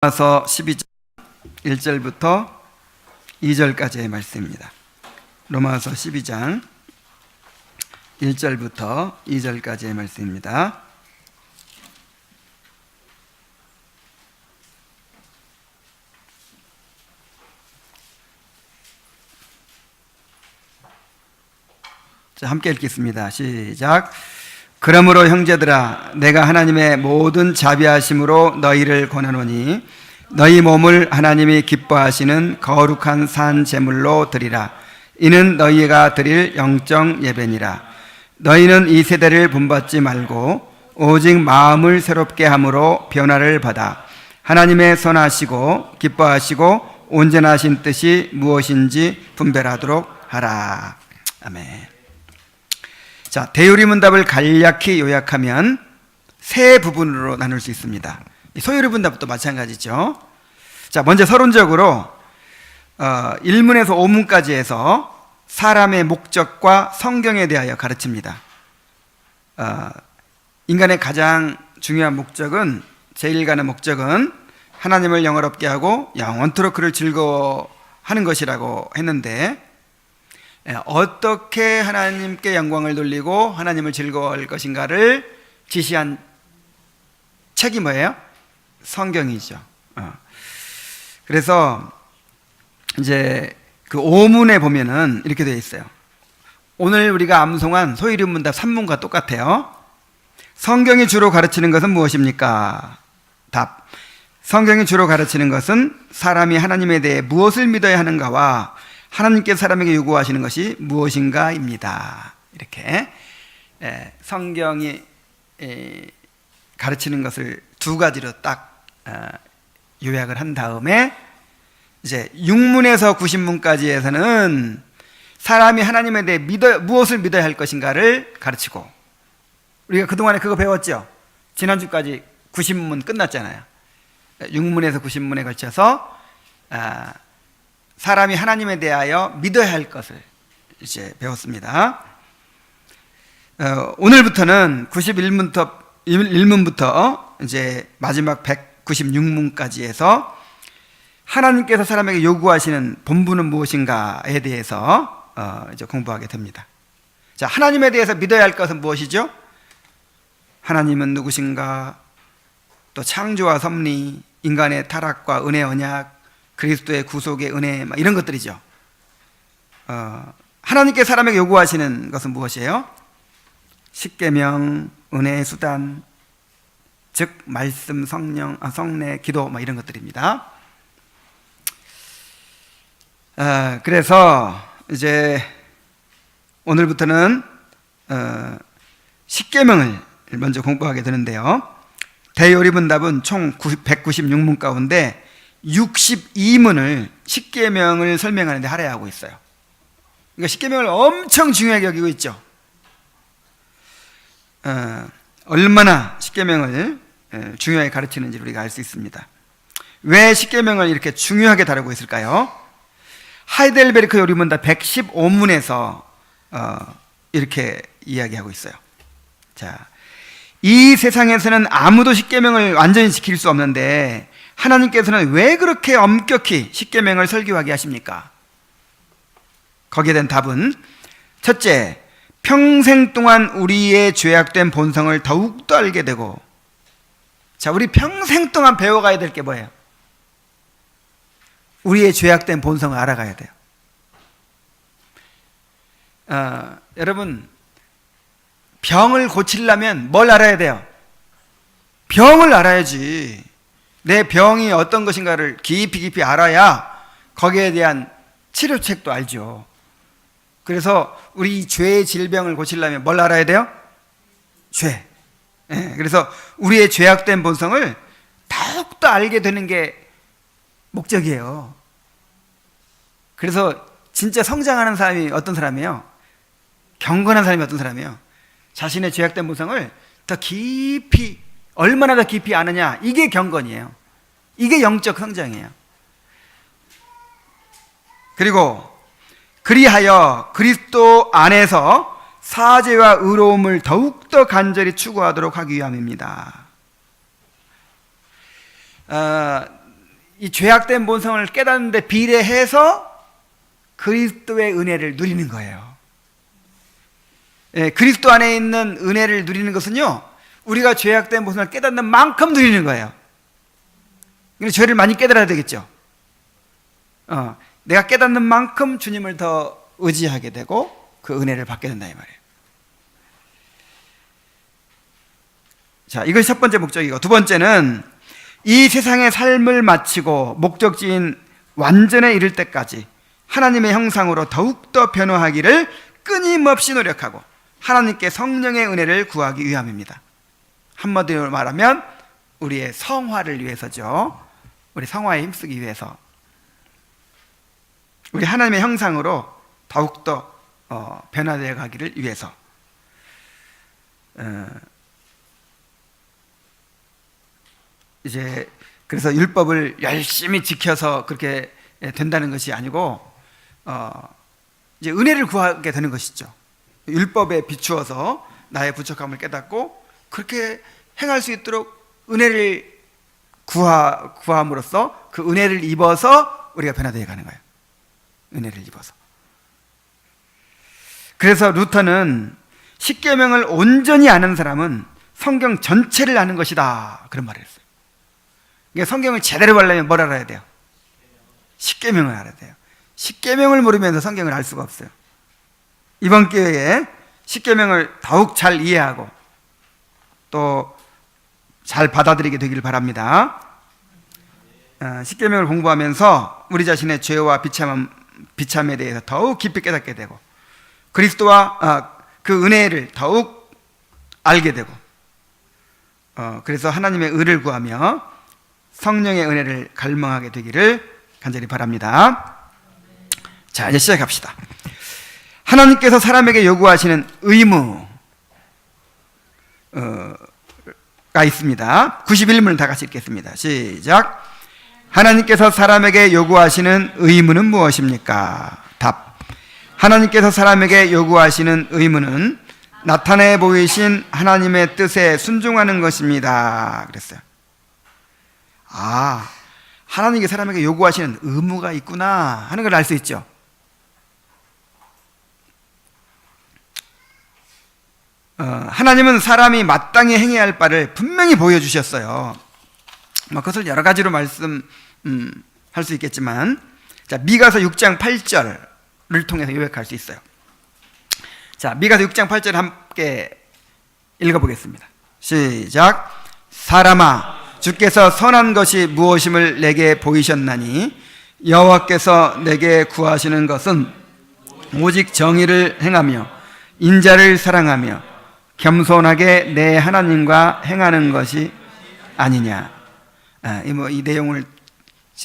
로마서 12장 1절부터 2절까지의 말씀입니다. 로마서 12장 1절부터 2절까지의 말씀입니다. 자, 함께 읽겠습니다. 시작. 그러므로 형제들아, 내가 하나님의 모든 자비하심으로 너희를 권하노니 너희 몸을 하나님이 기뻐하시는 거룩한 산 제물로 드리라. 이는 너희가 드릴 영적 예배니라. 너희는 이 세대를 본받지 말고 오직 마음을 새롭게 함으로 변화를 받아 하나님의 선하시고 기뻐하시고 온전하신 뜻이 무엇인지 분별하도록 하라. 아멘. 자, 대요리 문답을 간략히 요약하면 세 부분으로 나눌 수 있습니다. 소요리 문답도 마찬가지죠. 자, 먼저 서론적으로 1문에서 5문까지 해서 사람의 목적과 성경에 대하여 가르칩니다. 인간의 가장 중요한 목적은, 제1간의 목적은 하나님을 영화롭게 하고 영원토록 그를 즐거워하는 것이라고 했는데, 어떻게 하나님께 영광을 돌리고 하나님을 즐거워할 것인가를 지시한 책이 뭐예요? 성경이죠. 그래서 이제 그 5문에 보면은 이렇게 되어 있어요. 오늘 우리가 암송한 소요리 문답 3문과 똑같아요. 성경이 주로 가르치는 것은 무엇입니까? 답. 성경이 주로 가르치는 것은 사람이 하나님에 대해 무엇을 믿어야 하는가와 하나님께서 사람에게 요구하시는 것이 무엇인가입니다. 이렇게 성경이 가르치는 것을 두 가지로 딱 요약을 한 다음에 이제 6문에서 90문까지에서는 사람이 하나님에 대해 무엇을 믿어야 할 것인가를 가르치고, 우리가 그동안에 그거 배웠죠. 지난주까지 90문 끝났잖아요. 6문에서 90문에 걸쳐서 사람이 하나님에 대하여 믿어야 할 것을 이제 배웠습니다. 오늘부터는 91문부터 이제 마지막 196문까지 해서 하나님께서 사람에게 요구하시는 본분은 무엇인가에 대해서 이제 공부하게 됩니다. 자, 하나님에 대해서 믿어야 할 것은 무엇이죠? 하나님은 누구신가? 또 창조와 섭리, 인간의 타락과 은혜 언약, 그리스도의 구속의 은혜, 이런 것들이죠. 하나님께 사람에게 요구하시는 것은 무엇이에요? 십계명, 은혜의 수단, 즉 말씀, 성령, 성례, 기도, 이런 것들입니다. 그래서 이제 오늘부터는 십계명을 먼저 공부하게 되는데요. 대요리 문답은 총 196문 가운데 62문을 십계명을 설명하는 데 할애하고 있어요. 그러니까 십계명을 엄청 중요하게 여기고 있죠. 얼마나 십계명을 중요하게 가르치는지 우리가 알 수 있습니다. 왜 십계명을 이렇게 중요하게 다루고 있을까요? 하이델베르크 요리문답 115문에서 이렇게 이야기하고 있어요. 자, 이 세상에서는 아무도 십계명을 완전히 지킬 수 없는데 하나님께서는 왜 그렇게 엄격히 십계명을 설교하게 하십니까? 거기에 대한 답은, 첫째, 평생 동안 우리의 죄악된 본성을 더욱더 알게 되고, 자, 우리 평생 동안 배워가야 될 게 뭐예요? 우리의 죄악된 본성을 알아가야 돼요. 여러분, 병을 고치려면 뭘 알아야 돼요? 병을 알아야지. 내 병이 어떤 것인가를 깊이 알아야 거기에 대한 치료책도 알죠. 그래서 우리 죄의 질병을 고치려면 뭘 알아야 돼요? 죄. 그래서 우리의 죄악된 본성을 더욱더 알게 되는 게 목적이에요. 그래서 진짜 성장하는 사람이 어떤 사람이에요? 경건한 사람이 어떤 사람이에요? 자신의 죄악된 본성을 더 깊이, 얼마나 더 깊이 아느냐, 이게 경건이에요. 이게 영적 성장이에요. 그리고 그리하여 그리스도 안에서 사죄와 의로움을 더욱더 간절히 추구하도록 하기 위함입니다. 이 죄악된 본성을 깨닫는데 비례해서 그리스도의 은혜를 누리는 거예요. 예, 그리스도 안에 있는 은혜를 누리는 것은요, 우리가 죄악된 본성을 깨닫는 만큼 누리는 거예요. 근데 죄를 많이 깨달아야 되겠죠. 내가 깨닫는 만큼 주님을 더 의지하게 되고 그 은혜를 받게 된다 이 말이에요. 자, 이것이 첫 번째 목적이고, 두 번째는 이 세상의 삶을 마치고 목적지인 완전에 이를 때까지 하나님의 형상으로 더욱더 변화하기를 끊임없이 노력하고 하나님께 성령의 은혜를 구하기 위함입니다. 한마디로 말하면 우리의 성화를 위해서죠. 우리 성화에 힘쓰기 위해서, 우리 하나님의 형상으로 더욱더 변화되어 가기를 위해서. 이제 그래서 율법을 열심히 지켜서 그렇게 된다는 것이 아니고 이제 은혜를 구하게 되는 것이죠. 율법에 비추어서 나의 부족함을 깨닫고 그렇게 행할 수 있도록 은혜를 구함으로써 그 은혜를 입어서 우리가 변화되어 가는 거예요. 은혜를 입어서. 그래서 루터는 십계명을 온전히 아는 사람은 성경 전체를 아는 것이다, 그런 말을 했어요. 그러니까 성경을 제대로 알려면 뭘 알아야 돼요? 십계명을 알아야 돼요. 십계명을 모르면서 성경을 알 수가 없어요. 이번 기회에 십계명을 더욱 잘 이해하고 또 잘 받아들이게 되기를 바랍니다. 십계명을 공부하면서 우리 자신의 죄와 비참에 대해서 더욱 깊이 깨닫게 되고 그리스도와 그 은혜를 더욱 알게 되고 그래서 하나님의 의를 구하며 성령의 은혜를 갈망하게 되기를 간절히 바랍니다. 자, 이제 시작합시다. 하나님께서 사람에게 요구하시는 의무가 있습니다. 91문을 다 같이 읽겠습니다. 시작. 하나님께서 사람에게 요구하시는 의무는 무엇입니까? 답. 하나님께서 사람에게 요구하시는 의무는 나타내 보이신 하나님의 뜻에 순종하는 것입니다. 그랬어요. 하나님께 사람에게 요구하시는 의무가 있구나 하는 걸 알 수 있죠. 하나님은 사람이 마땅히 행해야 할 바를 분명히 보여주셨어요. 그것을 여러 가지로 말씀할 수 있겠지만, 자, 미가서 6장 8절을 통해서 요약할 수 있어요. 자, 미가서 6장 8절 함께 읽어보겠습니다. 시작. 사람아, 주께서 선한 것이 무엇임을 내게 보이셨나니 여호와께서 내게 구하시는 것은 오직 정의를 행하며 인자를 사랑하며 겸손하게 내 하나님과 행하는 것이 아니냐. 이 내용을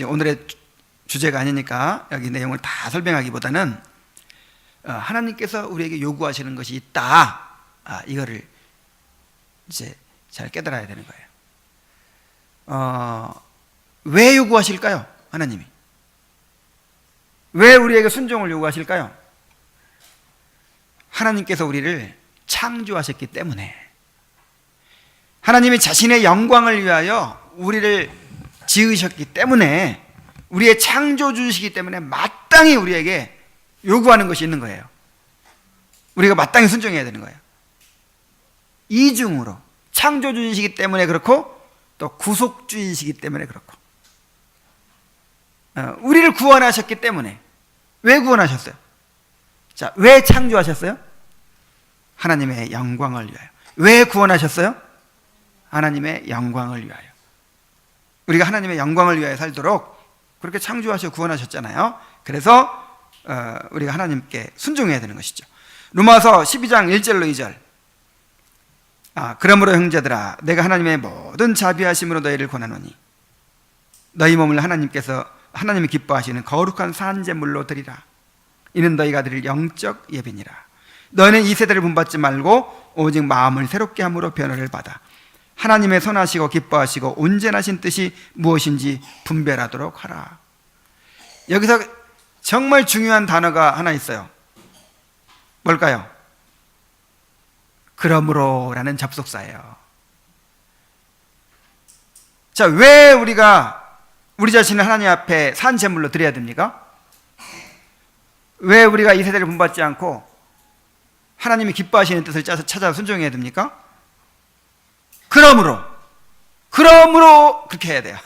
오늘의 주제가 아니니까 여기 내용을 다 설명하기보다는 하나님께서 우리에게 요구하시는 것이 있다, 이거를 이제 잘 깨달아야 되는 거예요. 왜 요구하실까요? 하나님이 왜 우리에게 순종을 요구하실까요? 하나님께서 우리를 창조하셨기 때문에, 하나님이 자신의 영광을 위하여 우리를 지으셨기 때문에, 우리의 창조주시기 때문에 마땅히 우리에게 요구하는 것이 있는 거예요. 우리가 마땅히 순종해야 되는 거예요. 이중으로 창조주이시기 때문에 그렇고 또 구속주이시기 때문에 그렇고, 우리를 구원하셨기 때문에. 왜 구원하셨어요? 자, 왜 창조하셨어요? 하나님의 영광을 위하여. 왜 구원하셨어요? 하나님의 영광을 위하여. 우리가 하나님의 영광을 위하여 살도록 그렇게 창조하시고 구원하셨잖아요. 그래서 우리가 하나님께 순종해야 되는 것이죠. 로마서 12장 1절로 2절. 그러므로 형제들아, 내가 하나님의 모든 자비하심으로 너희를 권하노니 너희 몸을 하나님이 기뻐하시는 거룩한 산제물로 드리라. 이는 너희가 드릴 영적 예배니라. 너희는 이 세대를 본받지 말고 오직 마음을 새롭게 함으로 변화를 받아 하나님의 선하시고 기뻐하시고 온전하신 뜻이 무엇인지 분별하도록 하라. 여기서 정말 중요한 단어가 하나 있어요. 뭘까요? 그러므로 라는 접속사예요. 자, 왜 우리가 우리 자신을 하나님 앞에 산 제물로 드려야 됩니까? 왜 우리가 이 세대를 본받지 않고 하나님이 기뻐하시는 뜻을 찾아 순종해야 됩니까? 그러므로 그렇게 해야 돼요.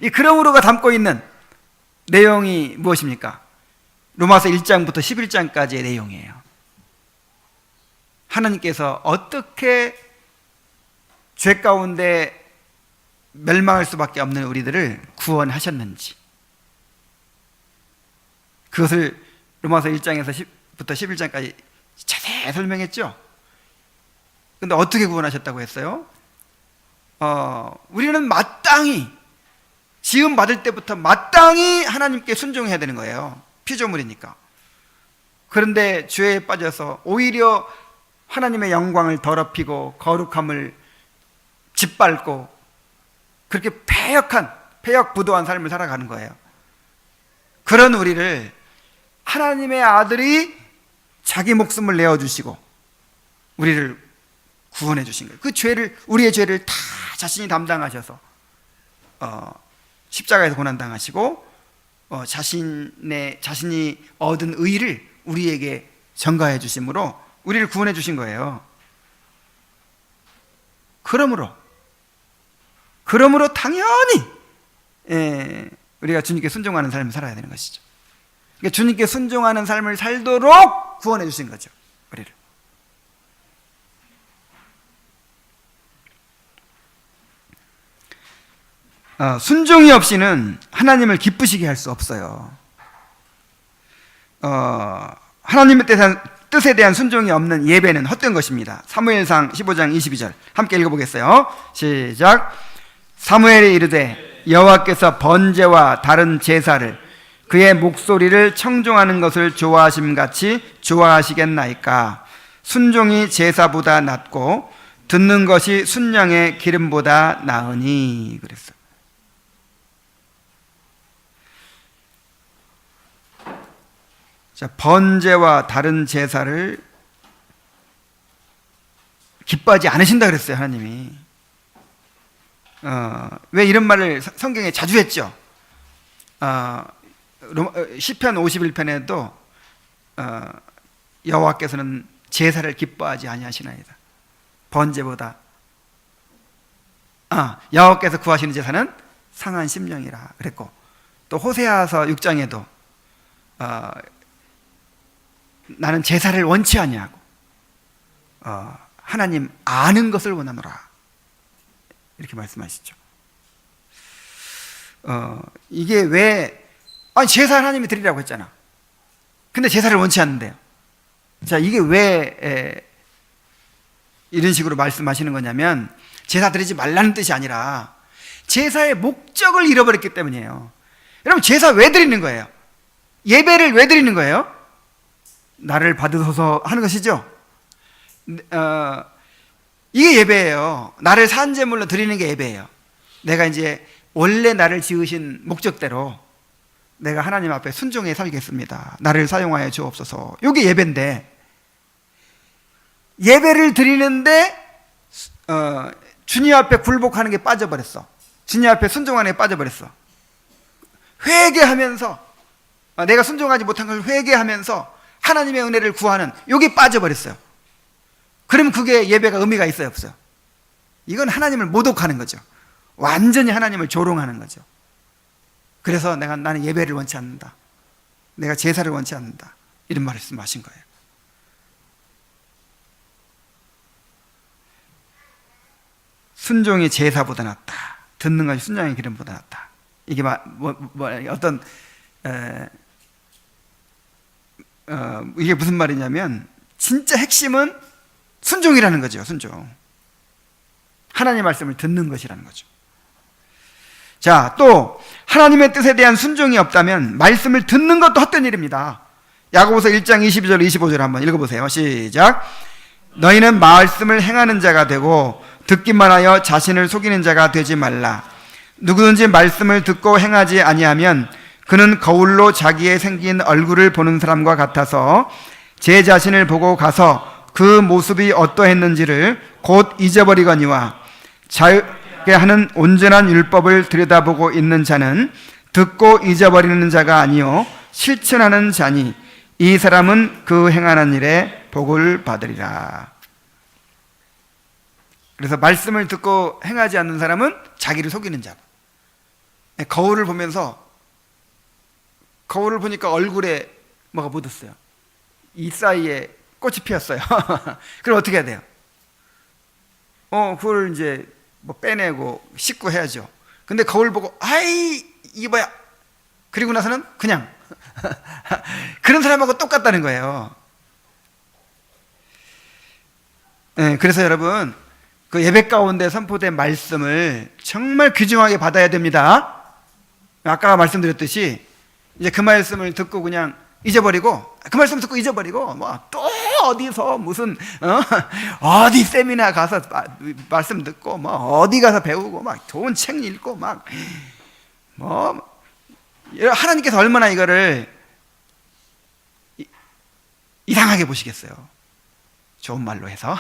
이 그러므로가 담고 있는 내용이 무엇입니까? 로마서 1장부터 11장까지의 내용이에요. 하나님께서 어떻게 죄 가운데 멸망할 수밖에 없는 우리들을 구원하셨는지, 그것을 로마서 1장에서부터 11장까지 자세히 설명했죠. 근데 어떻게 구원하셨다고 했어요? 우리는 마땅히 지음 받을 때부터 마땅히 하나님께 순종해야 되는 거예요. 피조물이니까. 그런데 죄에 빠져서 오히려 하나님의 영광을 더럽히고 거룩함을 짓밟고 그렇게 패역부도한 삶을 살아가는 거예요. 그런 우리를 하나님의 아들이 자기 목숨을 내어주시고 우리를 구원해 주신 거예요. 그 죄를, 우리의 죄를 다 자신이 담당하셔서 십자가에서 고난당하시고 자신이 얻은 의를 우리에게 전가해 주심으로 우리를 구원해 주신 거예요. 그러므로 당연히 우리가 주님께 순종하는 삶을 살아야 되는 것이죠. 그러니까 주님께 순종하는 삶을 살도록 구원해 주신 거죠, 우리를. 순종이 없이는 하나님을 기쁘시게 할 수 없어요. 하나님의 뜻에 대한 순종이 없는 예배는 헛된 것입니다. 사무엘상 15장 22절 함께 읽어보겠어요. 시작. 사무엘이 이르되 여호와께서 번제와 다른 제사를 그의 목소리를 청종하는 것을 좋아하심같이 좋아하시겠나이까. 순종이 제사보다 낫고 듣는 것이 순양의 기름보다 나으니. 그랬어요. 자, 번제와 다른 제사를 기뻐하지 않으신다 그랬어요, 하나님이. 왜 이런 말을 성경에 자주 했죠? 시편 51편에도 여호와께서는 제사를 기뻐하지 아니하시나이다. 번제보다 여호와께서 구하시는 제사는 상한 심령이라 그랬고, 또 호세아서 6장에도 나는 제사를 원치 아니하고 하나님 아는 것을 원하노라, 이렇게 말씀하시죠. 이게 왜 제사 하나님이 드리라고 했잖아. 근데 제사를 원치 않는데요. 자, 이게 왜 이런 식으로 말씀하시는 거냐면, 제사 드리지 말라는 뜻이 아니라 제사의 목적을 잃어버렸기 때문이에요. 여러분, 제사 왜 드리는 거예요? 예배를 왜 드리는 거예요? 나를 받으소서 하는 것이죠. 이게 예배예요. 나를 산제물로 드리는 게 예배예요. 내가 이제 원래 나를 지으신 목적대로 내가 하나님 앞에 순종해 살겠습니다. 나를 사용하여 주옵소서. 이게 예배인데, 예배를 드리는데 주님 앞에 굴복하는 게 빠져버렸어. 주님 앞에 순종하는 게 빠져버렸어. 회개하면서 내가 순종하지 못한 걸 회개하면서 하나님의 은혜를 구하는 이게 빠져버렸어요. 그럼 그게 예배가 의미가 있어요, 없어요? 이건 하나님을 모독하는 거죠. 완전히 하나님을 조롱하는 거죠. 그래서 나는 예배를 원치 않는다, 내가 제사를 원치 않는다, 이런 말씀하신 거예요. 순종이 제사보다 낫다, 듣는 것이 순양의 기름보다 낫다. 이게 어떤 이게 무슨 말이냐면, 진짜 핵심은 순종이라는 거죠. 순종. 하나님의 말씀을 듣는 것이라는 거죠. 자, 또 하나님의 뜻에 대한 순종이 없다면 말씀을 듣는 것도 헛된 일입니다. 야고보서 1장 22절 25절 한번 읽어보세요. 시작. 너희는 말씀을 행하는 자가 되고 듣기만 하여 자신을 속이는 자가 되지 말라. 누구든지 말씀을 듣고 행하지 아니하면 그는 거울로 자기의 생긴 얼굴을 보는 사람과 같아서 제 자신을 보고 가서 그 모습이 어떠했는지를 곧 잊어버리거니와 자유케 하는 온전한 율법을 들여다보고 있는 자는 듣고 잊어버리는 자가 아니요 실천하는 자니 이 사람은 그 행하는 일에 복을 받으리라. 그래서 말씀을 듣고 행하지 않는 사람은 자기를 속이는 자. 거울을 보면서 거울을 보니까 얼굴에 뭐가 묻었어요. 이 사이에 꽃이 피었어요. 그럼 어떻게 해야 돼요? 그걸 이제 뭐 빼내고 씻고 해야죠. 근데 거울 보고 아이 이게 뭐야? 그리고 나서는 그냥 그런 사람하고 똑같다는 거예요. 네, 그래서 여러분 그 예배 가운데 선포된 말씀을 정말 귀중하게 받아야 됩니다. 아까 말씀드렸듯이 이제 그 말씀을 듣고 그냥 잊어버리고 그 말씀 듣고 잊어버리고 뭐 또 어디서 무슨 어디 세미나 가서 말씀 듣고 뭐 어디 가서 배우고 막 좋은 책 읽고 막 뭐 하나님께서 얼마나 이거를 이상하게 보시겠어요. 좋은 말로 해서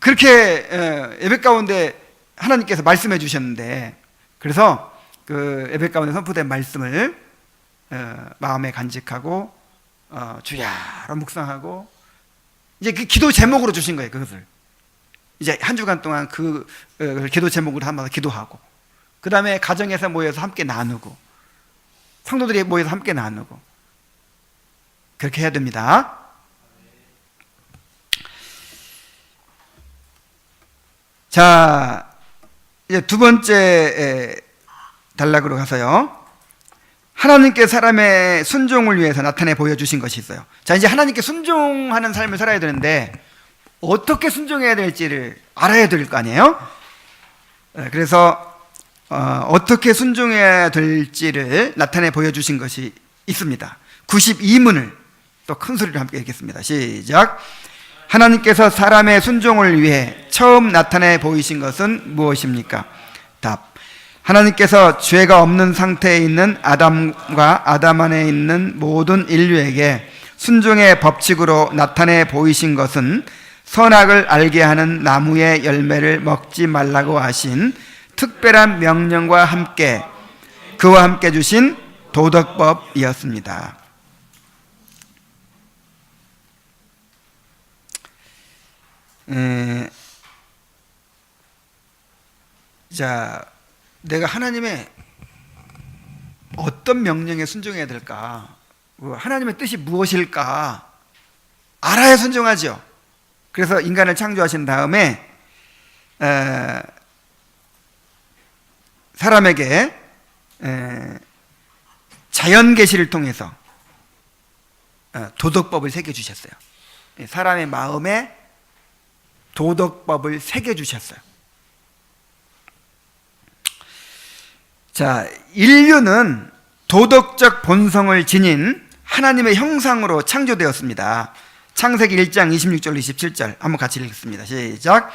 그렇게 예배 가운데 하나님께서 말씀해 주셨는데 그래서 그 예배 가운데 선포된 말씀을 마음에 간직하고 주야로 묵상하고 이제 그 기도 제목으로 주신 거예요. 그것을 이제 한 주간 동안 그 기도 제목으로 한번 기도하고 그 다음에 가정에서 모여서 함께 나누고 성도들이 모여서 함께 나누고 그렇게 해야 됩니다. 자, 이제 두 번째 단락으로 가서요. 하나님께 사람의 순종을 위해서 나타내 보여주신 것이 있어요. 자, 이제 하나님께 순종하는 삶을 살아야 되는데 어떻게 순종해야 될지를 알아야 될 거 아니에요? 그래서 어떻게 순종해야 될지를 나타내 보여주신 것이 있습니다. 92문을 또 큰 소리로 함께 읽겠습니다. 시작. 하나님께서 사람의 순종을 위해 처음 나타내 보이신 것은 무엇입니까? 답. 하나님께서 죄가 없는 상태에 있는 아담과 아담 안에 있는 모든 인류에게 순종의 법칙으로 나타내 보이신 것은 선악을 알게 하는 나무의 열매를 먹지 말라고 하신 특별한 명령과 함께 그와 함께 주신 도덕법이었습니다. 자, 내가 하나님의 어떤 명령에 순종해야 될까? 하나님의 뜻이 무엇일까? 알아야 순종하죠. 그래서 인간을 창조하신 다음에 사람에게 자연 계시를 통해서 도덕법을 새겨주셨어요. 사람의 마음에 도덕법을 새겨주셨어요. 자, 인류는 도덕적 본성을 지닌 하나님의 형상으로 창조되었습니다. 창세기 1장 26절 27절 한번 같이 읽겠습니다. 시작.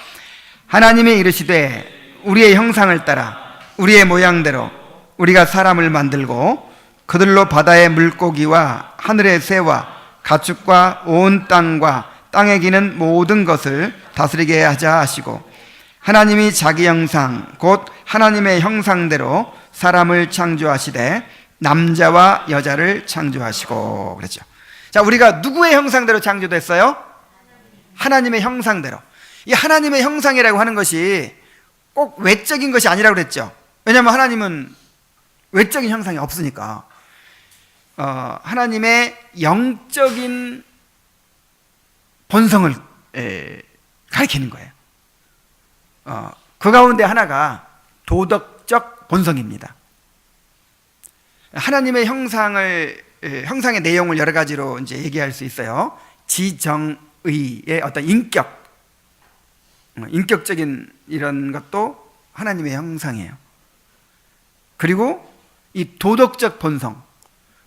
하나님이 이르시되 우리의 형상을 따라 우리의 모양대로 우리가 사람을 만들고 그들로 바다의 물고기와 하늘의 새와 가축과 온 땅과 땅에 기는 모든 것을 다스리게 하자 하시고 하나님이 자기 형상 곧 하나님의 형상대로 사람을 창조하시되 남자와 여자를 창조하시고 그랬죠. 자, 우리가 누구의 형상대로 창조됐어요? 하나님의 형상대로. 이 하나님의 형상이라고 하는 것이 꼭 외적인 것이 아니라고 그랬죠. 왜냐하면 하나님은 외적인 형상이 없으니까. 하나님의 영적인 본성을 가리키는 거예요. 그 가운데 하나가 도덕적 본성입니다. 하나님의 형상의 내용을 여러 가지로 이제 얘기할 수 있어요. 지정의의 어떤 인격적인 이런 것도 하나님의 형상이에요. 그리고 이 도덕적 본성.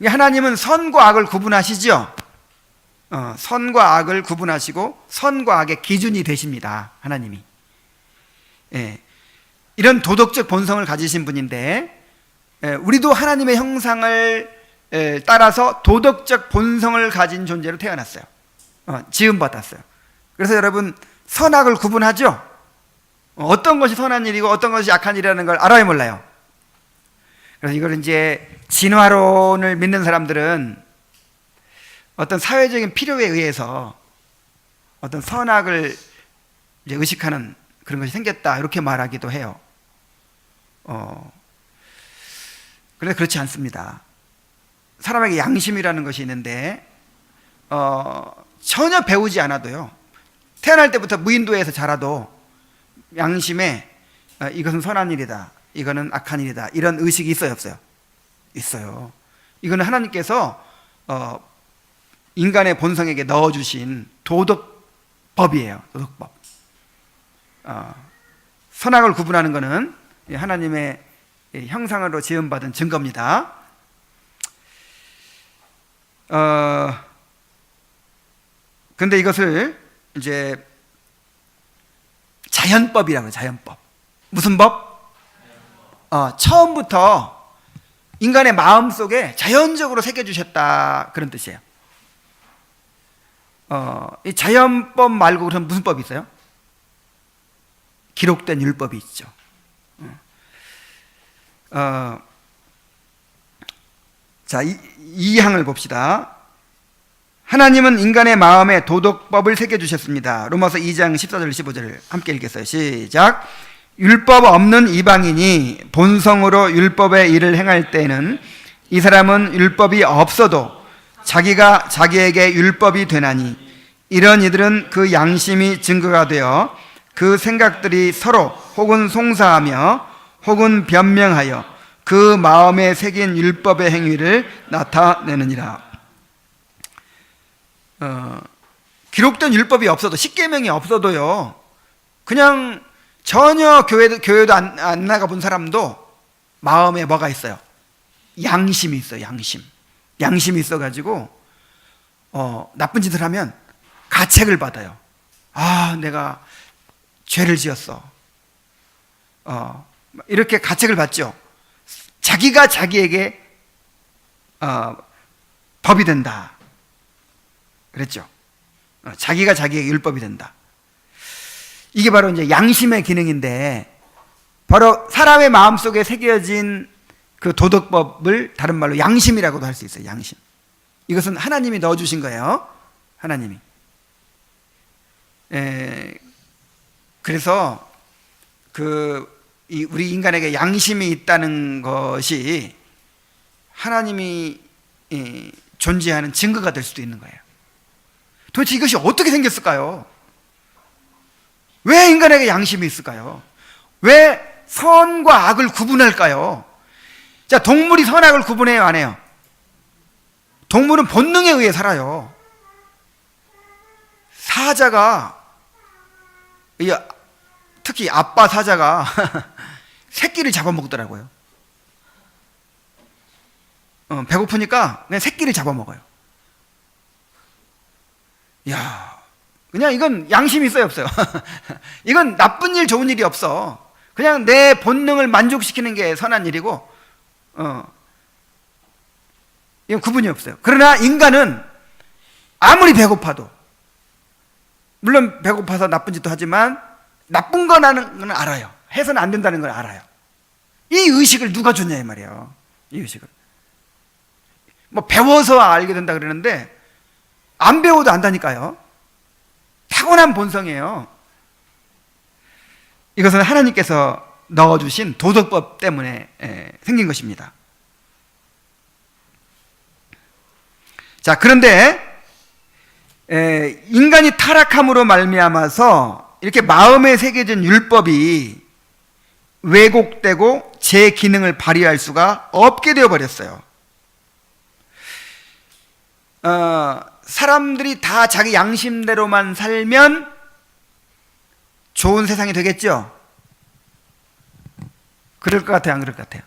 하나님은 선과 악을 구분하시죠. 선과 악을 구분하시고 선과 악의 기준이 되십니다. 하나님이. 이런 도덕적 본성을 가지신 분인데 우리도 하나님의 형상을 따라서 도덕적 본성을 가진 존재로 태어났어요. 지음받았어요. 그래서 여러분 선악을 구분하죠. 어떤 것이 선한 일이고 어떤 것이 악한 일이라는 걸 알아요, 몰라요? 그래서 이걸 이제 진화론을 믿는 사람들은 어떤 사회적인 필요에 의해서 어떤 선악을 이제 의식하는 그런 것이 생겼다 이렇게 말하기도 해요. 그런데 그렇지 않습니다. 사람에게 양심이라는 것이 있는데 전혀 배우지 않아도요, 태어날 때부터 무인도에서 자라도 양심에 이것은 선한 일이다, 이거는 악한 일이다, 이런 의식이 있어요, 없어요? 있어요. 이거는 하나님께서 인간의 본성에게 넣어주신 도덕법이에요. 도덕법. 선악을 구분하는 것은 하나님의 형상으로 지음받은 증거입니다. 근데 이것을 이제 자연법이라고 해요. 자연법. 무슨 법? 처음부터 인간의 마음 속에 자연적으로 새겨주셨다, 그런 뜻이에요. 이 자연법 말고 그럼 무슨 법이 있어요? 기록된 율법이 있죠. 자, 이 항을 봅시다. 하나님은 인간의 마음에 도덕법을 새겨주셨습니다. 로마서 2장 14절 15절을 함께 읽겠어요. 시작. 율법 없는 이방인이 본성으로 율법의 일을 행할 때에는 이 사람은 율법이 없어도 자기가 자기에게 율법이 되나니, 이런 이들은 그 양심이 증거가 되어 그 생각들이 서로 혹은 송사하며 혹은 변명하여 그 마음에 새긴 율법의 행위를 나타내느니라. 기록된 율법이 없어도, 십계명이 없어도요, 그냥 전혀 교회도 안 나가본 사람도 마음에 뭐가 있어요? 양심이 있어요. 양심이 있어가지고 나쁜 짓을 하면 가책을 받아요. 내가 죄를 지었어. 이렇게 가책을 받죠. 자기가 자기에게 법이 된다 그랬죠. 자기가 자기에게 율법이 된다. 이게 바로 이제 양심의 기능인데, 바로 사람의 마음속에 새겨진 그 도덕법을 다른 말로 양심이라고도 할 수 있어요. 양심. 이것은 하나님이 넣어주신 거예요. 하나님이. 그래서 우리 인간에게 양심이 있다는 것이 하나님이 존재하는 증거가 될 수도 있는 거예요. 도대체 이것이 어떻게 생겼을까요? 왜 인간에게 양심이 있을까요? 왜 선과 악을 구분할까요? 자, 동물이 선악을 구분해요, 안 해요? 동물은 본능에 의해 살아요. 사자가, 특히 아빠 사자가 새끼를 잡아먹더라고요. 배고프니까 그냥 새끼를 잡아먹어요. 그냥 이건 양심이 있어요, 없어요? 이건 나쁜 일, 좋은 일이 없어. 그냥 내 본능을 만족시키는 게 선한 일이고, 이건 구분이 없어요. 그러나 인간은 아무리 배고파도, 물론 배고파서 나쁜 짓도 하지만 나쁜 거라는 건 알아요. 해서는 안 된다는 걸 알아요. 이 의식을 누가 줬냐 이 말이에요. 이 의식을. 뭐 배워서 알게 된다 그러는데 안 배워도 안다니까요. 타고난 본성이에요. 이것은 하나님께서 넣어주신 도덕법 때문에 생긴 것입니다. 자, 그런데 인간이 타락함으로 말미암아서 이렇게 마음에 새겨진 율법이 왜곡되고 제 기능을 발휘할 수가 없게 되어버렸어요. 사람들이 다 자기 양심대로만 살면 좋은 세상이 되겠죠? 그럴 것 같아요, 안 그럴 것 같아요?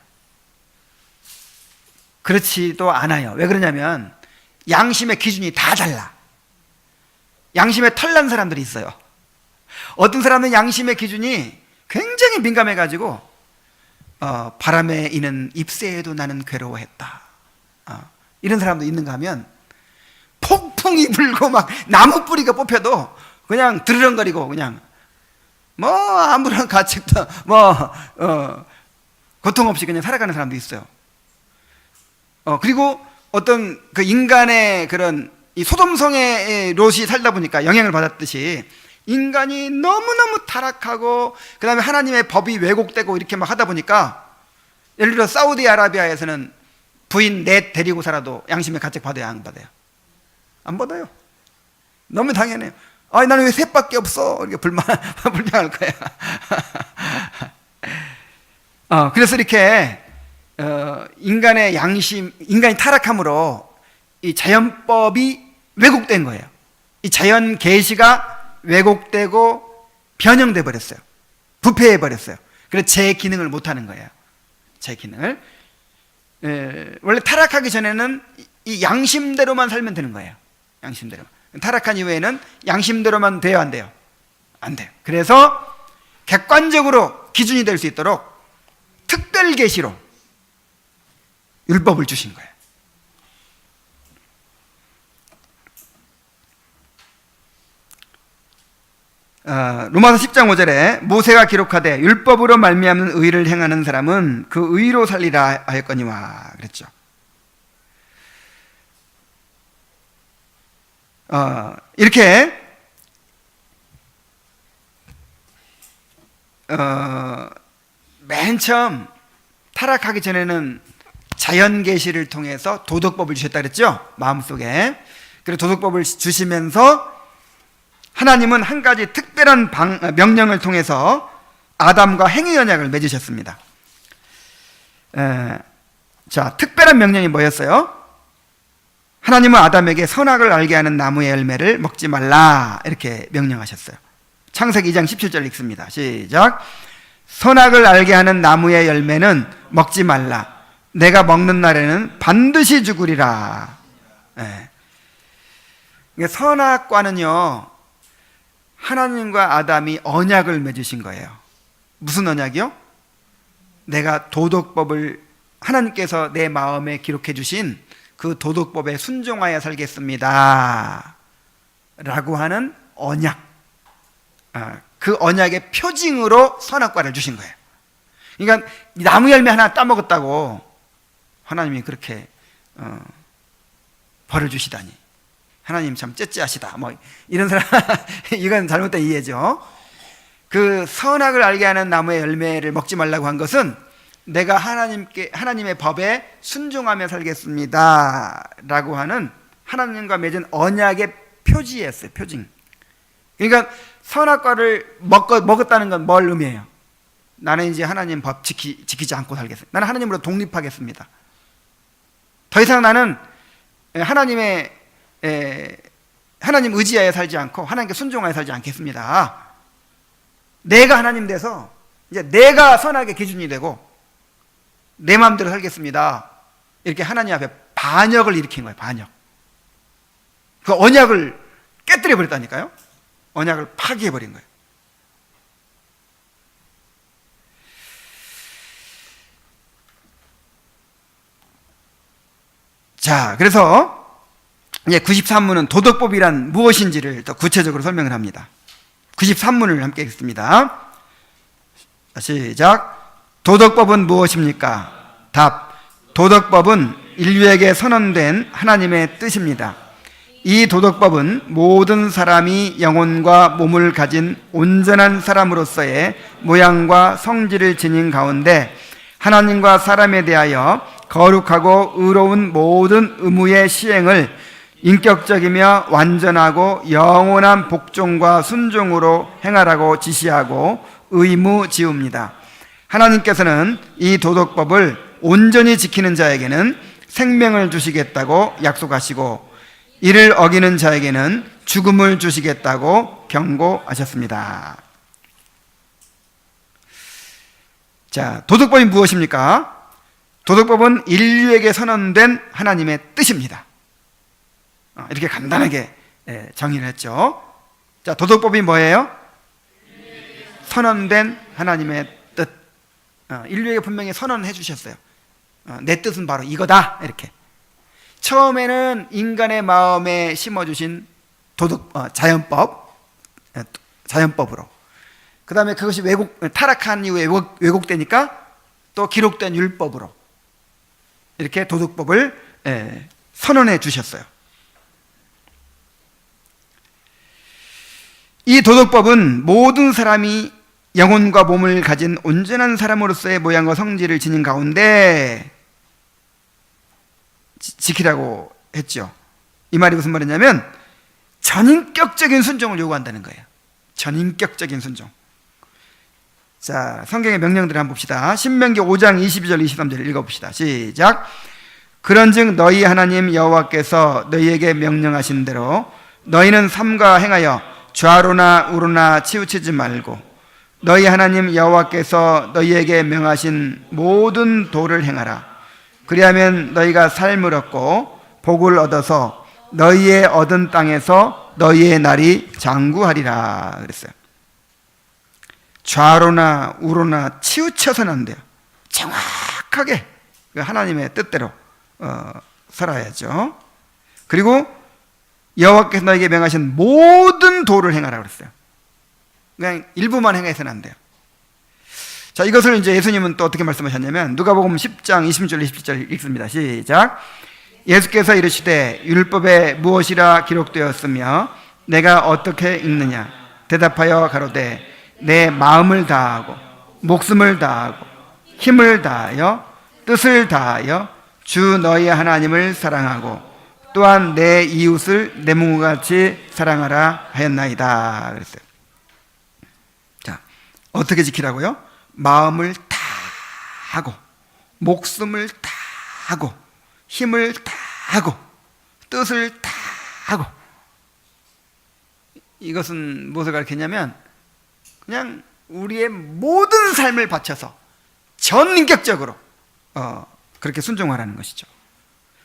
그렇지도 않아요. 왜 그러냐면 양심의 기준이 다 달라. 양심에 털난 사람들이 있어요. 어떤 사람은 양심의 기준이 굉장히 민감해가지고 바람에 이는 잎새에도 나는 괴로워했다, 이런 사람도 있는가 하면 폭풍이 불고 막 나무 뿌리가 뽑혀도 그냥 드르렁거리고 그냥 아무런 가책도 고통 없이 그냥 살아가는 사람도 있어요. 그리고 어떤 그 인간의 그런 이 소돔성의 롯이 살다 보니까 영향을 받았듯이 인간이 너무너무 타락하고 그 다음에 하나님의 법이 왜곡되고 이렇게 막 하다 보니까 예를 들어 사우디아라비아에서는 부인 넷 데리고 살아도 양심의 가책 받아요, 안 받아요? 안 받아요. 너무 당연해요. 아니 나는 왜 셋밖에 없어? 이렇게 불평할 거야. 그래서 이렇게 인간의 양심, 인간이 타락함으로 이 자연법이 왜곡된 거예요. 이 자연 계시가 왜곡되고 변형돼 버렸어요. 부패해 버렸어요. 그래서 제 기능을 못 하는 거예요. 제 기능을. 원래 타락하기 전에는 이 양심대로만 살면 되는 거예요. 양심대로. 타락한 이후에는 양심대로만 돼요, 안 돼요? 안 돼요. 그래서 객관적으로 기준이 될 수 있도록 특별 계시로 율법을 주신 거예요. 로마서 10장 5절에 모세가 기록하되 율법으로 말미암는 의를 행하는 사람은 그 의로 살리라 하였거니와 그랬죠. 이렇게 맨 처음 타락하기 전에는 자연 계시를 통해서 도덕법을 주셨다 그랬죠. 마음속에. 그리고 도덕법을 주시면서 하나님은 한 가지 특별한 명령을 통해서 아담과 행위 언약을 맺으셨습니다. 자, 특별한 명령이 뭐였어요? 하나님은 아담에게 선악을 알게 하는 나무의 열매를 먹지 말라 이렇게 명령하셨어요. 창세기 2장 17절 읽습니다. 시작. 선악을 알게 하는 나무의 열매는 먹지 말라. 내가 먹는 날에는 반드시 죽으리라. 선악과는요, 하나님과 아담이 언약을 맺으신 거예요. 무슨 언약이요? 내가 도덕법을 하나님께서 내 마음에 기록해 주신 그 도덕법에 순종하여 살겠습니다 라고 하는 언약, 그 언약의 표징으로 선악과를 주신 거예요. 그러니까 나무 열매 하나 따먹었다고 하나님이 그렇게 벌을 주시다니, 하나님 참 째째하시다 뭐 이런 사람 이건 잘못된 이해죠. 그 선악을 알게 하는 나무의 열매를 먹지 말라고 한 것은 내가 하나님의 법에 순종하며 살겠습니다 라고 하는 하나님과 맺은 언약의 표지였어요. 표징. 그러니까 선악과를 먹었다는 건 뭘 의미해요? 나는 이제 하나님 법 지키지 않고 살겠습니다. 나는 하나님으로 독립하겠습니다. 더 이상 나는 하나님 의지하에 살지 않고 하나님께 순종하여 살지 않겠습니다. 내가 하나님 돼서 이제 내가 선악의 기준이 되고 내 마음대로 살겠습니다. 이렇게 하나님 앞에 반역을 일으킨 거예요. 반역. 그 언약을 깨뜨려 버렸다니까요. 언약을 파기해 버린 거예요. 자, 그래서 이제 93문은 도덕법이란 무엇인지를 더 구체적으로 설명을 합니다. 93문을 함께 읽습니다. 시작. 도덕법은 무엇입니까? 답. 도덕법은 인류에게 선언된 하나님의 뜻입니다. 이 도덕법은 모든 사람이 영혼과 몸을 가진 온전한 사람으로서의 모양과 성질을 지닌 가운데 하나님과 사람에 대하여 거룩하고 의로운 모든 의무의 시행을 인격적이며 완전하고 영원한 복종과 순종으로 행하라고 지시하고 의무 지웁니다. 하나님께서는 이 도덕법을 온전히 지키는 자에게는 생명을 주시겠다고 약속하시고 이를 어기는 자에게는 죽음을 주시겠다고 경고하셨습니다. 자, 도덕법이 무엇입니까? 도덕법은 인류에게 선언된 하나님의 뜻입니다. 이렇게 간단하게 정의를 했죠. 자, 도덕법이 뭐예요? 선언된 하나님의 뜻. 인류에게 분명히 선언해 주셨어요. 내 뜻은 바로 이거다 이렇게. 처음에는 인간의 마음에 심어주신 자연법으로, 그 다음에 그것이 타락한 이후에 왜곡되니까 또 기록된 율법으로, 이렇게 도덕법을 선언해 주셨어요. 이 도덕법은 모든 사람이 영혼과 몸을 가진 온전한 사람으로서의 모양과 성질을 지닌 가운데 지키라고 했죠. 이 말이 무슨 말이냐면 전인격적인 순종을 요구한다는 거예요. 전인격적인 순종. 자, 성경의 명령들을 한번 봅시다. 신명기 5장 22절 23절 읽어봅시다. 시작. 그런즉 너희 하나님 여호와께서 너희에게 명령하신 대로 너희는 삼가 행하여 좌로나 우로나 치우치지 말고 너희 하나님 여호와께서 너희에게 명하신 모든 도를 행하라. 그리하면 너희가 삶을 얻고 복을 얻어서 너희의 얻은 땅에서 너희의 날이 장구하리라 그랬어요. 좌로나 우로나 치우쳐서는 안 돼요. 정확하게 하나님의 뜻대로 살아야죠. 그리고 여호와께서 너에게 명하신 모든 도를 행하라 그랬어요. 그냥 일부만 행해서는 안 돼요. 자, 이것을 이제 예수님은 또 어떻게 말씀하셨냐면 누가복음 10장 20절 27절 읽습니다. 시작. 예수께서 이르시되 율법에 무엇이라 기록되었으며 내가 어떻게 읽느냐 대답하여 가로되 내 마음을 다하고 목숨을 다하고 힘을 다하여 뜻을 다하여 주 너희 하나님을 사랑하고 또한 내 이웃을 내 몸과 같이 사랑하라 하였나이다 그랬어요. 자, 어떻게 지키라고요? 마음을 다 하고 목숨을 다 하고 힘을 다 하고 뜻을 다 하고. 이것은 무엇을 가르치냐면 그냥 우리의 모든 삶을 바쳐서 전인격적으로 그렇게 순종하라는 것이죠.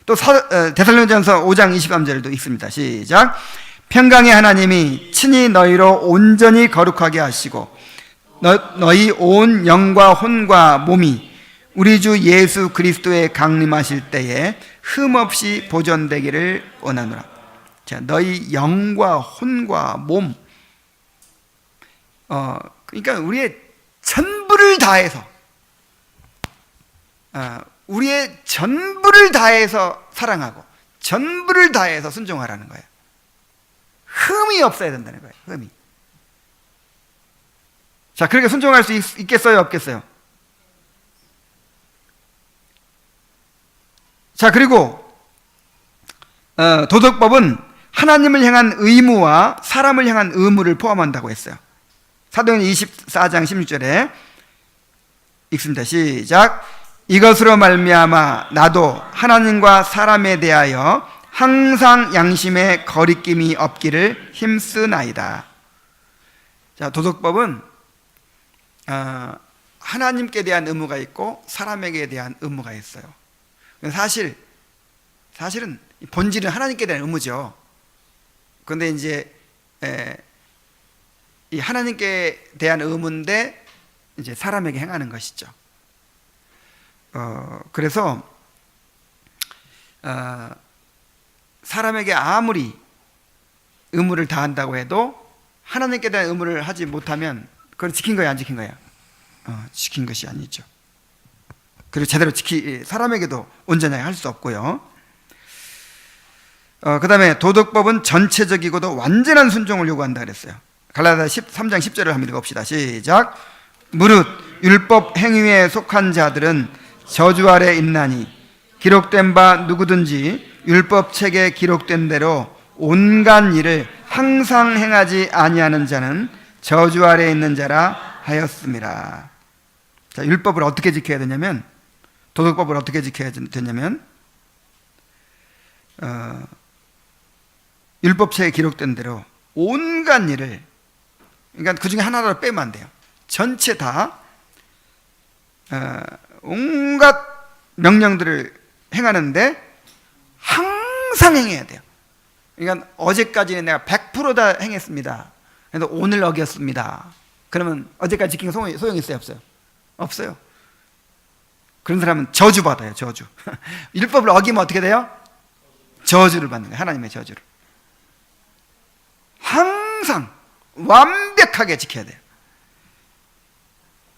또 데살로니가전서 5장 23절도 있습니다. 시작. 평강의 하나님이 친히 너희로 온전히 거룩하게 하시고 너희 온 영과 혼과 몸이 우리 주 예수 그리스도에 강림하실 때에 흠없이 보존되기를 원하노라. 자, 너희 영과 혼과 몸, 그러니까 우리의 전부를 다해서 우리의 전부를 다해서 사랑하고 전부를 다해서 순종하라는 거예요. 흠이 없어야 된다는 거예요. 흠이. 자, 그렇게 순종할 수 있겠어요? 없겠어요? 자, 그리고 도덕법은 하나님을 향한 의무와 사람을 향한 의무를 포함한다고 했어요. 사도행전 24장 16절에 읽습니다. 시작. 이것으로 말미암아 나도 하나님과 사람에 대하여 항상 양심의 거리낌이 없기를 힘쓰나이다. 자, 도덕법은 하나님께 대한 의무가 있고 사람에게 대한 의무가 있어요. 사실은 본질은 하나님께 대한 의무죠. 그런데 이제 이 하나님께 대한 의무인데 이제 사람에게 행하는 것이죠. 그래서 사람에게 아무리 의무를 다한다고 해도 하나님께 대한 의무를 하지 못하면 그걸 지킨 거야, 안 지킨 거야? 지킨 것이 아니죠. 그리고 제대로 사람에게도 온전하게 할 수 없고요. 그 다음에 도덕법은 전체적이고도 완전한 순종을 요구한다 그랬어요. 갈라디아 13장 10절을 한번 읽어봅시다. 시작. 무릇 율법 행위에 속한 자들은 저주 아래 있나니 기록된 바 누구든지 율법책에 기록된 대로 온갖 일을 항상 행하지 아니하는 자는 저주 아래 있는 자라 하였습니다. 자, 율법을 어떻게 지켜야 되냐면, 도덕법을 어떻게 지켜야 되냐면 율법책에 기록된 대로 온갖 일을, 그러니까 그 중에 하나라도 빼면 안 돼요. 전체 다 온갖 명령들을 행하는데 항상 행해야 돼요. 그러니까 어제까지는 내가 100% 다 행했습니다. 그래서 오늘 어겼습니다. 그러면 어제까지 지킨 게 소용이 있어요? 없어요? 없어요. 그런 사람은 저주받아요. 저주. 율법을 어기면 어떻게 돼요? 저주를 받는 거예요. 하나님의 저주를. 항상 완벽하게 지켜야 돼요.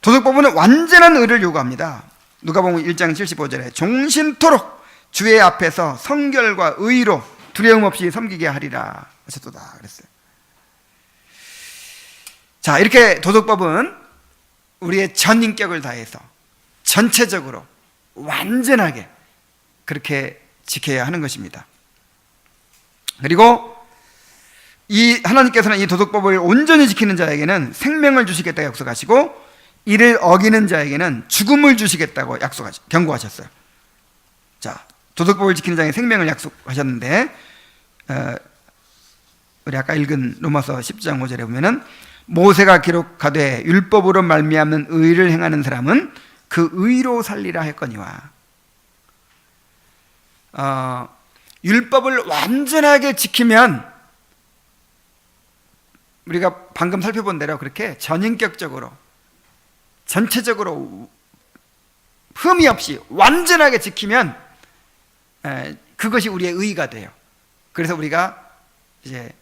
도덕법은 완전한 의를 요구합니다. 누가복음 1장 75절에 종신토록 주의 앞에서 성결과 의로 두려움 없이 섬기게 하리라 하셨도다 그랬어요. 자, 이렇게 도덕법은 우리의 전 인격을 다해서 전체적으로 완전하게 그렇게 지켜야 하는 것입니다. 그리고 이 하나님께서는 이 도덕법을 온전히 지키는 자에게는 생명을 주시겠다고 약속하시고 이를 어기는 자에게는 죽음을 주시겠다고 경고하셨어요. 자, 도덕법을 지키는 자에게 생명을 약속하셨는데 우리 아까 읽은 로마서 10장 5절에 보면은 모세가 기록하되 율법으로 말미암는 의를 행하는 사람은 그 의로 살리라 했거니와. 율법을 완전하게 지키면 우리가 방금 살펴본 대로 그렇게 전인격적으로 전체적으로 흠이 없이 완전하게 지키면 그것이 우리의 의가 돼요. 그래서 우리가 이제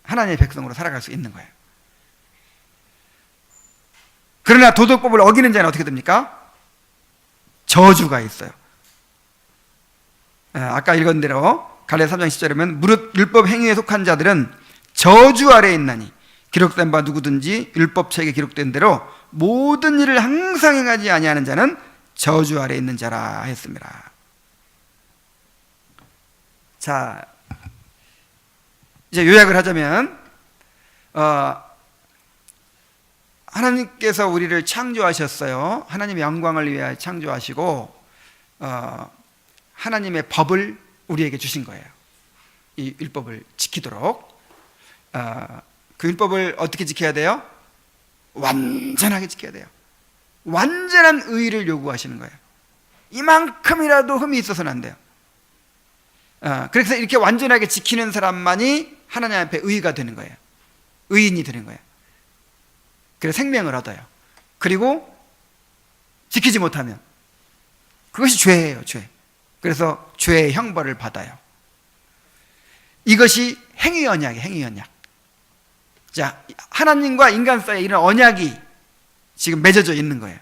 하나님의 백성으로 살아갈 수 있는 거예요. 그러나 도덕법을 어기는 자는 어떻게 됩니까? 저주가 있어요. 아까 읽은 대로 갈라디아 3장 10절에 보면 무릇 율법 행위에 속한 자들은 저주 아래에 있나니 기록된 바 누구든지 율법책에 기록된 대로 모든 일을 항상 행하지 아니하는 자는 저주 아래에 있는 자라 했습니다. 자, 이제 요약을 하자면 하나님께서 우리를 창조하셨어요. 하나님의 영광을 위하여 창조하시고 하나님의 법을 우리에게 주신 거예요. 이 율법을 지키도록. 그 율법을 어떻게 지켜야 돼요? 완전하게 지켜야 돼요. 완전한 의를 요구하시는 거예요. 이만큼이라도 흠이 있어서는 안 돼요. 그래서 이렇게 완전하게 지키는 사람만이 하나님 앞에 의가 되는 거예요. 의인이 되는 거예요. 그래서 생명을 얻어요. 그리고 지키지 못하면 그것이 죄예요, 죄. 그래서 죄의 형벌을 받아요. 이것이 행위 언약이에요, 행위 언약. 자, 하나님과 인간 사이에 이런 언약이 지금 맺어져 있는 거예요.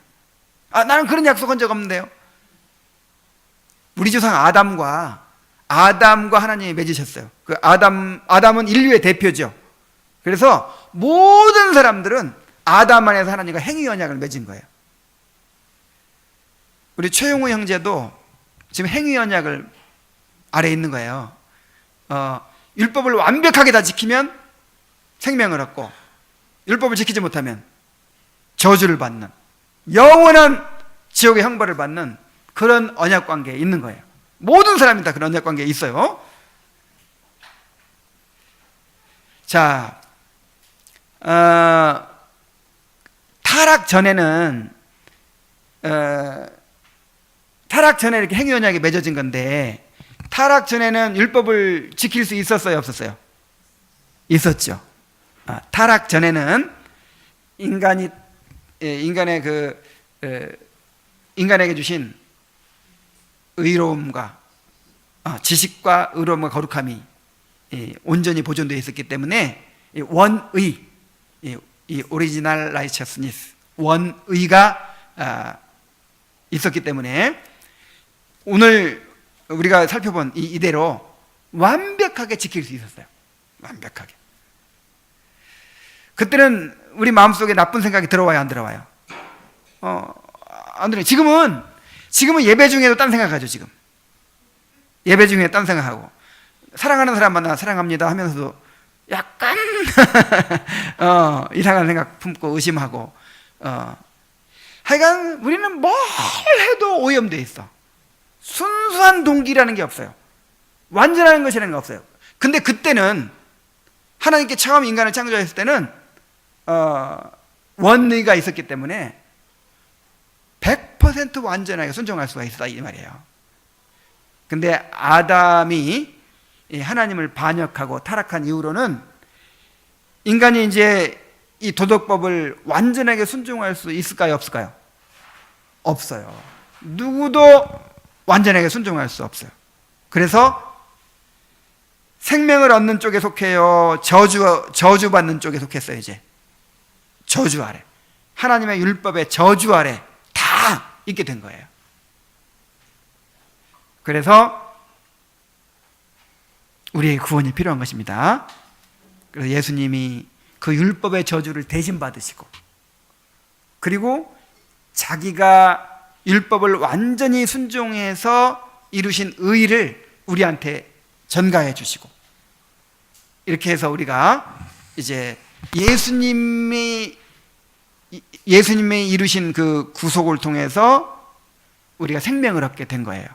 나는 그런 약속한 적 없는데요. 우리 조상 아담과 하나님이 맺으셨어요. 그 아담은 인류의 대표죠. 그래서 모든 사람들은 아담 안에서 하나님과 행위 언약을 맺은 거예요. 우리 최용우 형제도 지금 행위 언약을 아래에 있는 거예요. 율법을 완벽하게 다 지키면 생명을 얻고 율법을 지키지 못하면 저주를 받는 영원한 지옥의 형벌을 받는 그런 언약 관계에 있는 거예요. 모든 사람이 다 그런 언약 관계에 있어요. 자, 타락 전에는 이렇게 행위 언약이 맺어진 건데 타락 전에는 율법을 지킬 수 있었어요, 없었어요? 있었죠. 타락 전에는 인간에게 주신 의로움과 지식과 의로움과 거룩함이 온전히 보존되어 있었기 때문에 원의, 이 오리지널 라이처스니스, 원의가 있었기 때문에 오늘 우리가 살펴본 이대로 완벽하게 지킬 수 있었어요. 완벽하게. 그때는 우리 마음속에 나쁜 생각이 들어와요, 안 들어와요? 안 들어요. 지금은 예배 중에도 딴 생각하죠. 지금 예배 중에 딴 생각하고 사랑하는 사람 만나 사랑합니다 하면서도 약간 이상한 생각 품고 의심하고 하여간 우리는 뭘 해도 오염돼 있어. 순수한 동기라는 게 없어요. 완전한 것이라는 게 없어요. 근데 그때는 하나님께 처음 인간을 창조했을 때는 원의가 있었기 때문에 100% 완전하게 순종할 수가 있었다 이 말이에요. 근데 아담이 하나님을 반역하고 타락한 이후로는 인간이 이제 이 도덕법을 완전하게 순종할 수 있을까요, 없을까요? 없어요. 누구도 완전하게 순종할 수 없어요. 그래서 생명을 얻는 쪽에 속해요, 저주받는 쪽에 속했어요. 이제 저주 아래, 하나님의 율법의 저주 아래 다 있게 된 거예요. 그래서 우리의 구원이 필요한 것입니다. 그래서 예수님이 그 율법의 저주를 대신 받으시고, 그리고 자기가 율법을 완전히 순종해서 이루신 의를 우리한테 전가해 주시고, 이렇게 해서 우리가 이제 예수님이 이루신 그 구속을 통해서 우리가 생명을 얻게 된 거예요.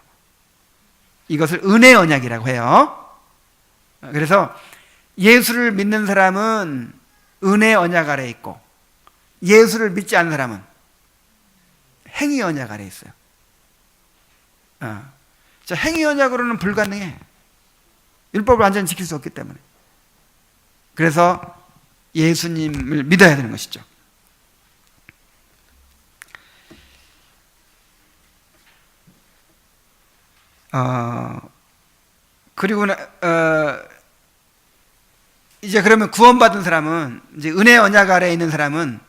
이것을 은혜 언약이라고 해요. 그래서 예수를 믿는 사람은 은혜 언약 아래에 있고, 예수를 믿지 않는 사람은 행위 언약 아래에 있어요. 자, 행위 언약으로는 불가능해. 율법을 완전히 지킬 수 없기 때문에. 그래서 예수님을 믿어야 되는 것이죠. 그리고 이제 그러면 구원받은 사람은, 이제 은혜 언약 아래에 있는 사람은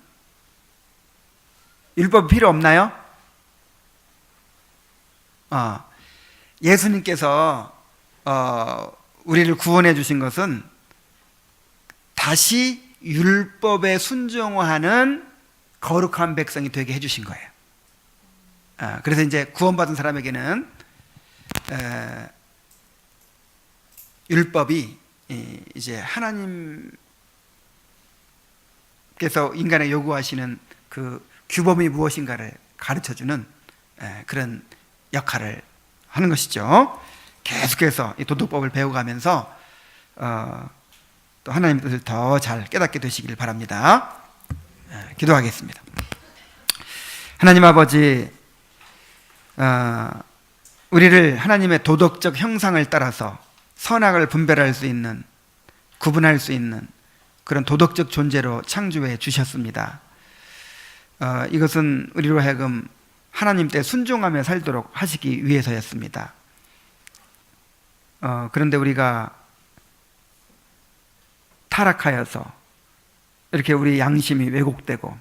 율법이 필요 없나요? 예수님께서 우리를 구원해 주신 것은 다시 율법에 순종하는 거룩한 백성이 되게 해 주신 거예요. 그래서 이제 구원받은 사람에게는 율법이 이제 하나님께서 인간에 요구하시는 그 규범이 무엇인가를 가르쳐주는 그런 역할을 하는 것이죠. 계속해서 이 도덕법을 배워가면서 또 하나님의 뜻을 더 잘 깨닫게 되시길 바랍니다. 기도하겠습니다. 하나님 아버지, 우리를 하나님의 도덕적 형상을 따라서 선악을 분별할 수 있는, 구분할 수 있는 그런 도덕적 존재로 창조해 주셨습니다. 이것은 우리로 하여금 하나님 때 순종하며 살도록 하시기 위해서였습니다. 그런데 우리가 타락하여서 이렇게 우리 양심이 왜곡되고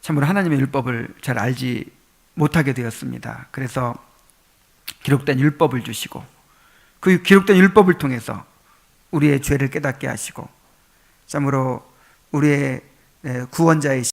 참으로 하나님의 율법을 잘 알지 못하게 되었습니다. 그래서 기록된 율법을 주시고, 그 기록된 율법을 통해서 우리의 죄를 깨닫게 하시고, 참으로 우리의 구원자이신